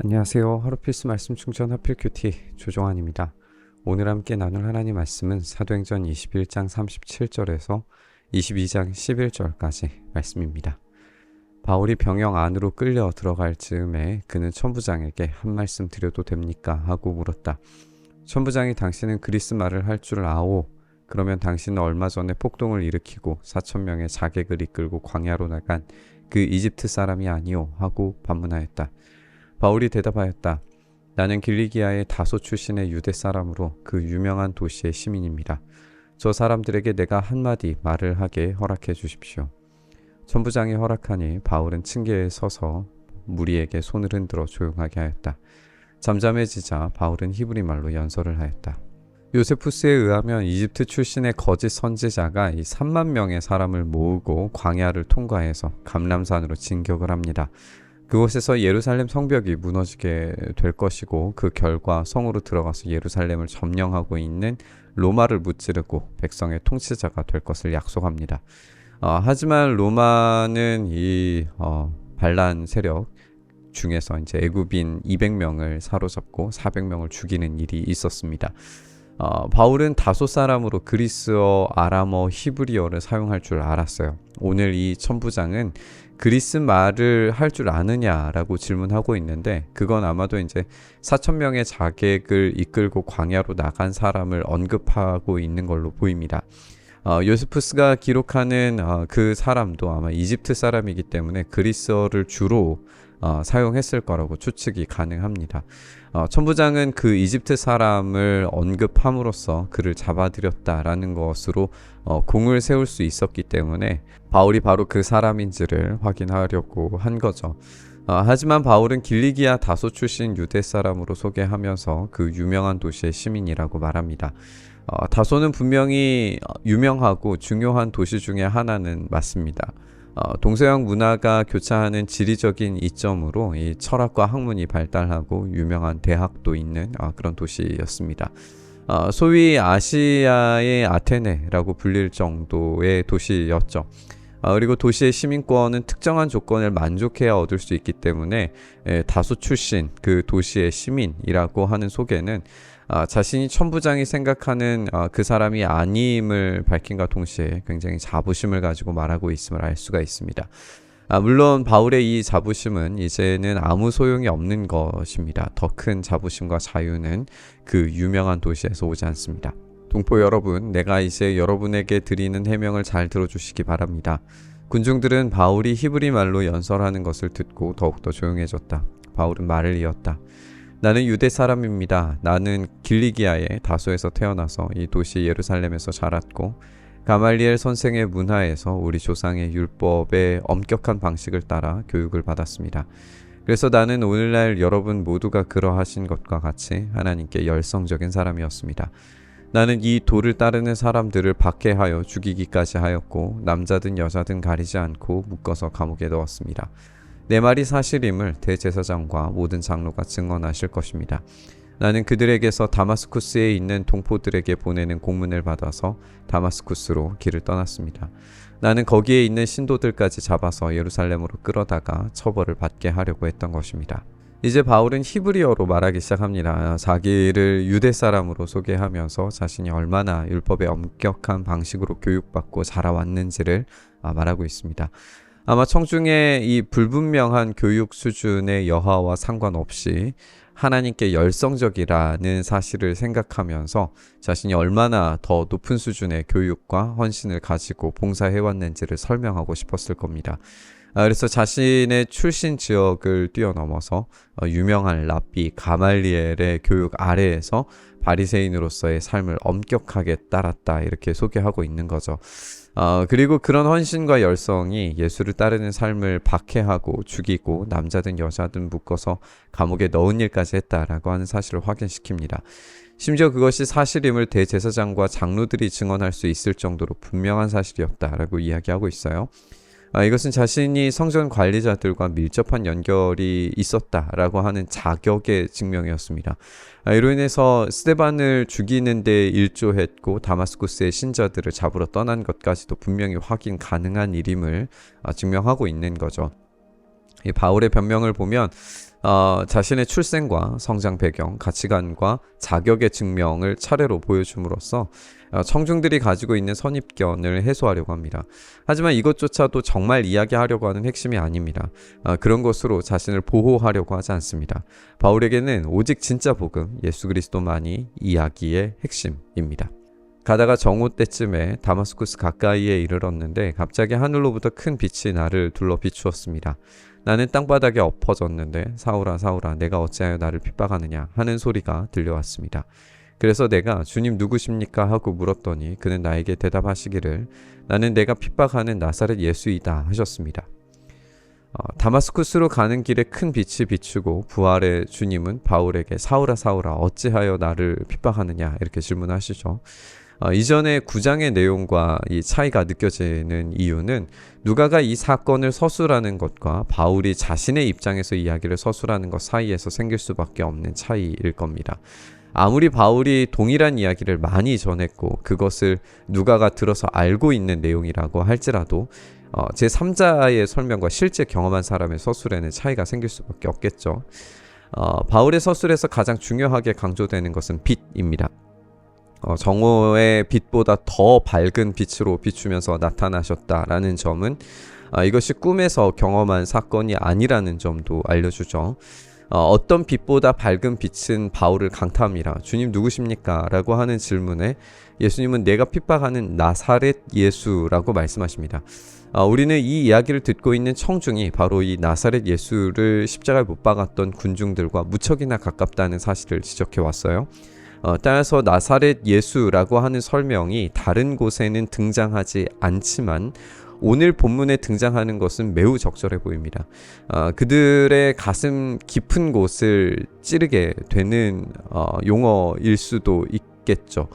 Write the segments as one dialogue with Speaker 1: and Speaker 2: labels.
Speaker 1: 안녕하세요. 하루 필수 말씀 충전 하필 큐티 조정환입니다. 오늘 함께 나눌 하나님 말씀은 사도행전 21장 37절에서 22장 11절까지 말씀입니다. 바울이 병영 안으로 끌려 들어갈 즈음에 그는 천부장에게 한 말씀 드려도 됩니까? 하고 물었다. 천부장이 당신은 그리스 말을 할 줄 아오. 그러면 당신은 얼마 전에 폭동을 일으키고 4,000명의 자객을 이끌고 광야로 나간 그 이집트 사람이 아니오 하고 반문하였다. 바울이 대답하였다. 나는 길리기아의 다소 출신의 유대 사람으로 그 유명한 도시의 시민입니다. 저 사람들에게 내가 한마디 말을 하게 허락해 주십시오. 천부장이 허락하니 바울은 층계에 서서 무리에게 손을 흔들어 조용하게 하였다. 잠잠해지자 바울은 히브리 말로 연설을 하였다. 요세푸스에 의하면 이집트 출신의 거짓 선지자가 이 3만 명의 사람을 모으고 광야를 통과해서 감람산으로 진격을 합니다. 그곳에서 예루살렘 성벽이 무너지게 될 것이고 그 결과 성으로 들어가서 예루살렘을 점령하고 있는 로마를 무찌르고 백성의 통치자가 될 것을 약속합니다. 하지만 로마는 이 반란 세력 중에서 이제 애굽인 200명을 사로잡고 400명을 죽이는 일이 있었습니다. 바울은 다소 사람으로 그리스어, 아람어, 히브리어를 사용할 줄 알았어요. 오늘 이 천부장은 그리스 말을 할 줄 아느냐라고 질문하고 있는데 그건 아마도 이제 4,000명의 자객을 이끌고 광야로 나간 사람을 언급하고 있는 걸로 보입니다. 요세푸스가 기록하는 그 사람도 아마 이집트 사람이기 때문에 그리스어를 주로 사용했을 거라고 추측이 가능합니다. 천부장은 그 이집트 사람을 언급함으로써 그를 잡아들였다라는 것으로 공을 세울 수 있었기 때문에 바울이 바로 그 사람인지를 확인하려고 한 거죠. 하지만 바울은 길리기아 다소 출신 유대 사람으로 소개하면서 그 유명한 도시의 시민이라고 말합니다. 다소는 분명히 유명하고 중요한 도시 중에 하나는 맞습니다. 동서양 문화가 교차하는 지리적인 이점으로 이 철학과 학문이 발달하고 유명한 대학도 있는 그런 도시였습니다. 소위 아시아의 아테네라고 불릴 정도의 도시였죠. 그리고 도시의 시민권은 특정한 조건을 만족해야 얻을 수 있기 때문에 다소 출신 그 도시의 시민이라고 하는 소개는 자신이 천부장이 생각하는 그 사람이 아님을 밝힌과 동시에 굉장히 자부심을 가지고 말하고 있음을 알 수가 있습니다. 물론 바울의 이 자부심은 이제는 아무 소용이 없는 것입니다. 더 큰 자부심과 자유는 그 유명한 도시에서 오지 않습니다. 동포 여러분, 내가 이제 여러분에게 드리는 해명을 잘 들어주시기 바랍니다. 군중들은 바울이 히브리 말로 연설하는 것을 듣고 더욱더 조용해졌다. 바울은 말을 이었다. 나는 유대 사람입니다. 나는 길리기아의 다소에서 태어나서 이 도시 예루살렘에서 자랐고 가말리엘 선생의 문화에서 우리 조상의 율법의 엄격한 방식을 따라 교육을 받았습니다. 그래서 나는 오늘날 여러분 모두가 그러하신 것과 같이 하나님께 열성적인 사람이었습니다. 나는 이 도를 따르는 사람들을 박해하여 죽이기까지 하였고 남자든 여자든 가리지 않고 묶어서 감옥에 넣었습니다. 내 말이 사실임을 대제사장과 모든 장로가 증언하실 것입니다. 나는 그들에게서 다마스쿠스에 있는 동포들에게 보내는 공문을 받아서 다마스쿠스로 길을 떠났습니다. 나는 거기에 있는 신도들까지 잡아서 예루살렘으로 끌어다가 처벌을 받게 하려고 했던 것입니다. 이제 바울은 히브리어로 말하기 시작합니다. 자기를 유대 사람으로 소개하면서 자신이 얼마나 율법의 엄격한 방식으로 교육받고 자라왔는지를 말하고 있습니다. 아마 청중의 이 불분명한 교육 수준의 여하와 상관없이 하나님께 열성적이라는 사실을 생각하면서 자신이 얼마나 더 높은 수준의 교육과 헌신을 가지고 봉사해왔는지를 설명하고 싶었을 겁니다. 그래서 자신의 출신 지역을 뛰어넘어서 유명한 랍비 가말리엘의 교육 아래에서 바리새인으로서의 삶을 엄격하게 따랐다 이렇게 소개하고 있는 거죠. 그리고 그런 헌신과 열성이 예수를 따르는 삶을 박해하고 죽이고 남자든 여자든 묶어서 감옥에 넣은 일까지 했다라고 하는 사실을 확인시킵니다. 심지어 그것이 사실임을 대제사장과 장로들이 증언할 수 있을 정도로 분명한 사실이었다라고 이야기하고 있어요. 이것은 자신이 성전 관리자들과 밀접한 연결이 있었다라고 하는 자격의 증명이었습니다. 이로 인해서 스데반을 죽이는 데 일조했고 다마스쿠스의 신자들을 잡으러 떠난 것까지도 분명히 확인 가능한 일임을 증명하고 있는 거죠. 이 바울의 변명을 보면 자신의 출생과 성장 배경, 가치관과 자격의 증명을 차례로 보여줌으로써 청중들이 가지고 있는 선입견을 해소하려고 합니다. 하지만 이것조차도 정말 이야기하려고 하는 핵심이 아닙니다. 그런 것으로 자신을 보호하려고 하지 않습니다. 바울에게는 오직 진짜 복음, 예수 그리스도만이 이야기의 핵심입니다. 가다가 정오 때쯤에 다마스쿠스 가까이에 이르렀는데 갑자기 하늘로부터 큰 빛이 나를 둘러 비추었습니다. 나는 땅바닥에 엎어졌는데 사울아 사울아 내가 어찌하여 나를 핍박하느냐 하는 소리가 들려왔습니다. 그래서 내가 주님 누구십니까 하고 물었더니 그는 나에게 대답하시기를 나는 내가 핍박하는 나사렛 예수이다 하셨습니다. 다마스쿠스로 가는 길에 큰 빛이 비추고 부활의 주님은 바울에게 사울아 사울아 어찌하여 나를 핍박하느냐 이렇게 질문하시죠. 이전의 9장의 내용과 이 차이가 느껴지는 이유는 누가가 이 사건을 서술하는 것과 바울이 자신의 입장에서 이야기를 서술하는 것 사이에서 생길 수밖에 없는 차이일 겁니다. 아무리 바울이 동일한 이야기를 많이 전했고 그것을 누가가 들어서 알고 있는 내용이라고 할지라도 제3자의 설명과 실제 경험한 사람의 서술에는 차이가 생길 수밖에 없겠죠. 바울의 서술에서 가장 중요하게 강조되는 것은 빛입니다. 정오의 빛보다 더 밝은 빛으로 비추면서 나타나셨다라는 점은 이것이 꿈에서 경험한 사건이 아니라는 점도 알려주죠. 어떤 빛보다 밝은 빛은 바울을 강타합니다. 주님 누구십니까? 라고 하는 질문에 예수님은 내가 핍박하는 나사렛 예수라고 말씀하십니다. 우리는 이 이야기를 듣고 있는 청중이 바로 이 나사렛 예수를 십자가에 못 박았던 군중들과 무척이나 가깝다는 사실을 지적해 왔어요. 따라서 나사렛 예수라고 하는 설명이 다른 곳에는 등장하지 않지만 오늘 본문에 등장하는 것은 매우 적절해 보입니다. 그들의 가슴 깊은 곳을 찌르게 되는 용어일 수도 있겠죠.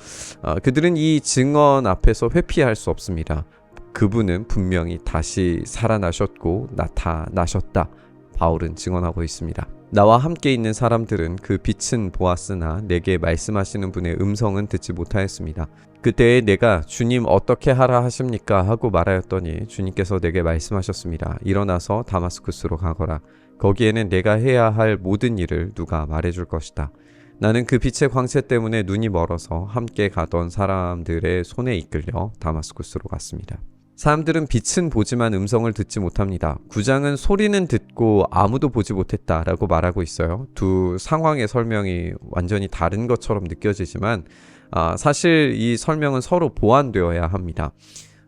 Speaker 1: 그들은 이 증언 앞에서 회피할 수 없습니다. 그분은 분명히 다시 살아나셨고 나타나셨다. 바울은 증언하고 있습니다. 나와 함께 있는 사람들은 그 빛은 보았으나 내게 말씀하시는 분의 음성은 듣지 못하였습니다. 그때에 내가 주님 어떻게 하라 하십니까 하고 말하였더니 주님께서 내게 말씀하셨습니다. 일어나서 다마스쿠스로 가거라. 거기에는 내가 해야 할 모든 일을 누가 말해줄 것이다. 나는 그 빛의 광채 때문에 눈이 멀어서 함께 가던 사람들의 손에 이끌려 다마스쿠스로 갔습니다. 사람들은 빛은 보지만 음성을 듣지 못합니다. 9장은 소리는 듣고 아무도 보지 못했다라고 말하고 있어요. 두 상황의 설명이 완전히 다른 것처럼 느껴지지만 사실 이 설명은 서로 보완되어야 합니다.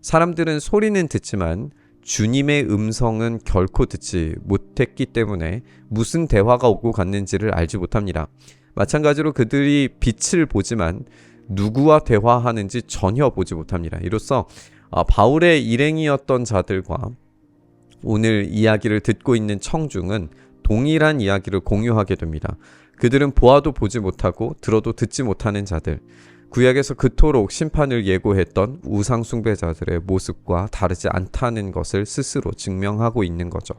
Speaker 1: 사람들은 소리는 듣지만 주님의 음성은 결코 듣지 못했기 때문에 무슨 대화가 오고 갔는지를 알지 못합니다. 마찬가지로 그들이 빛을 보지만 누구와 대화하는지 전혀 보지 못합니다. 이로써 바울의 일행이었던 자들과 오늘 이야기를 듣고 있는 청중은 동일한 이야기를 공유하게 됩니다. 그들은 보아도 보지 못하고 들어도 듣지 못하는 자들, 구약에서 그토록 심판을 예고했던 우상 숭배자들의 모습과 다르지 않다는 것을 스스로 증명하고 있는 거죠.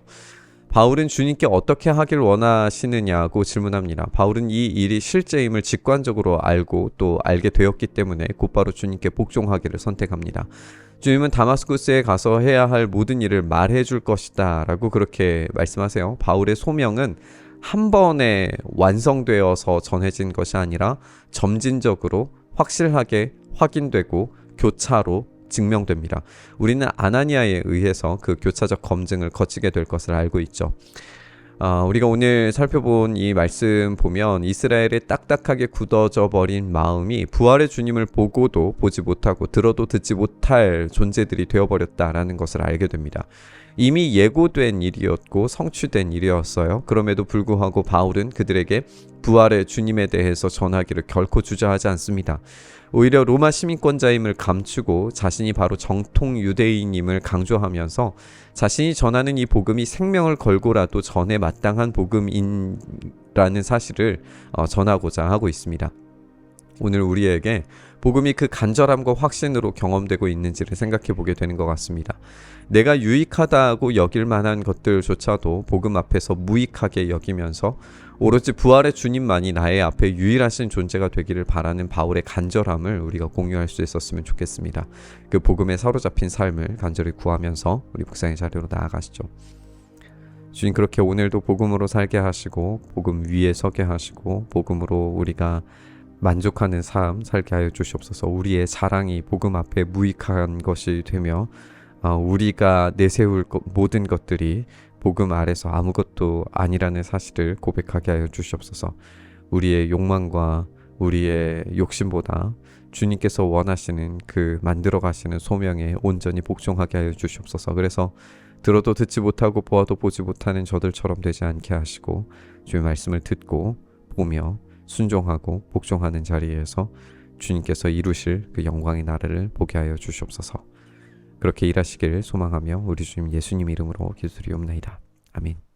Speaker 1: 바울은 주님께 어떻게 하길 원하시느냐고 질문합니다. 바울은 이 일이 실제임을 직관적으로 알고 또 알게 되었기 때문에 곧바로 주님께 복종하기를 선택합니다. 주님은 다마스쿠스에 가서 해야 할 모든 일을 말해 줄 것이다 라고 그렇게 말씀하세요. 바울의 소명은 한 번에 완성되어서 전해진 것이 아니라 점진적으로 확실하게 확인되고 교차로 증명됩니다. 우리는 아나니아에 의해서 그 교차적 검증을 거치게 될 것을 알고 있죠. 우리가 오늘 살펴본 이 말씀 보면 이스라엘의 딱딱하게 굳어져 버린 마음이 부활의 주님을 보고도 보지 못하고 들어도 듣지 못할 존재들이 되어버렸다라는 것을 알게 됩니다. 이미 예고된 일이었고 성취된 일이었어요. 그럼에도 불구하고 바울은 그들에게 부활의 주님에 대해서 전하기를 결코 주저하지 않습니다. 오히려 로마 시민권자임을 감추고 자신이 바로 정통 유대인임을 강조하면서 자신이 전하는 이 복음이 생명을 걸고라도 전에 마땅한 복음이라는 사실을 전하고자 하고 있습니다. 오늘 우리에게 복음이 그 간절함과 확신으로 경험되고 있는지를 생각해 보게 되는 것 같습니다. 내가 유익하다고 여길 만한 것들조차도 복음 앞에서 무익하게 여기면서 오로지 부활의 주님만이 나의 앞에 유일하신 존재가 되기를 바라는 바울의 간절함을 우리가 공유할 수 있었으면 좋겠습니다. 그 복음에 사로잡힌 삶을 간절히 구하면서 우리 묵상의 자리로 나아가시죠. 주님, 그렇게 오늘도 복음으로 살게 하시고 복음 위에 서게 하시고 복음으로 우리가 만족하는 삶 살게 하여 주시옵소서. 우리의 자랑이 복음 앞에 무익한 것이 되며 우리가 내세울 모든 것들이 복음 아래서 아무것도 아니라는 사실을 고백하게 하여 주시옵소서. 우리의 욕망과 우리의 욕심보다 주님께서 원하시는 그 만들어 가시는 소명에 온전히 복종하게 하여 주시옵소서. 그래서 들어도 듣지 못하고 보아도 보지 못하는 저들처럼 되지 않게 하시고 주의 말씀을 듣고 보며 순종하고 복종하는 자리에서 주님께서 이루실 그 영광의 나라를 보게 하여 주시옵소서. 그렇게 일하시기를 소망하며 우리 주님 예수님 이름으로 기도드리옵나이다. 아멘.